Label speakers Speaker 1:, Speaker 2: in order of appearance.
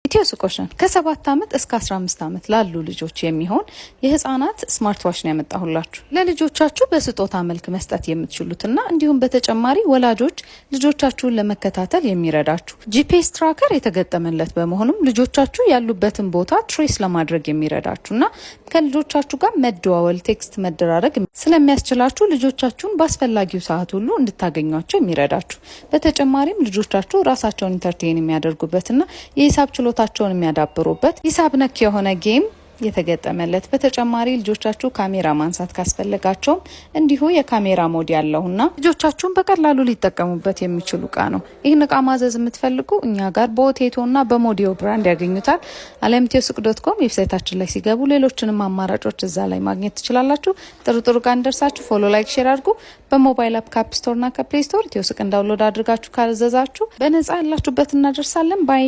Speaker 1: ኢትዮ ሱቆሽን ከ7 ዓመት እስከ 15 ዓመት ላሉ ልጆች የሚሆን የህፃናት ስማርት ዋች ነው ያመጣሁላችሁ። ለልጆቻችሁ በስጦታ መልክ መስጠት የምትችሉትና እንዲሁም በተጨማሪ ወላጆች ልጆቻችሁን ለመከታተል የሚረዳችሁ ጂፒኤስ ትራከር የተገጠመለት በመሆኑም ልጆቻችሁ ያሉበትን ቦታ ትሬስ ለማድረግ የሚረዳችሁና ከልጆቻችሁ ጋር መደዋወል ቴክስት መደራረግ ስለሚያስችላችሁ ልጆቻችሁን በአስፈላጊው ሰዓት ሁሉ እንድታገኟቸው የሚረዳችሁ በተጨማሪም ልጆቻችሁ ራሳቸውን ኢንተርቴይን የሚያደርጉበትና የሂሳብ ችሎታቸውን የሚያዳብሩበት ሂሳብ ነክ የሆነ ጌም የተገጠመለት በተጨማሪ ልጆቻችሁ ካሜራ ማንሳት ካስፈልጋቸውም እንዲሁ የካሜራ ሞድ ያለውና ልጆቻችሁን በቀላሉ ሊጠቀሙበት የሚችሉ እቃ ነው። ይህን እቃ ማዘዝ የምትፈልጉ እኛ ጋር በኦቴቶና በሞዲዮ ብራንድ ያገኙታል። alamtiosuq.com ዌብሳይታችን ላይ ሲገቡ ሌሎችንም አማራጮች እዛ ላይ ማግኘት ትችላላችሁ። ጥሩ እቃ እንደርሳችሁ ፎሎ ላይክ ሼር አድርጉ። በሞባይል አፕ ካፕ ስቶርና ከፕሌይ ስቶር ኢትዮሱቅ ዳውንሎድ አድርጋችሁ ካዘዛችሁ በነፃ ያላችሁበት እናደርሳለን። ባይ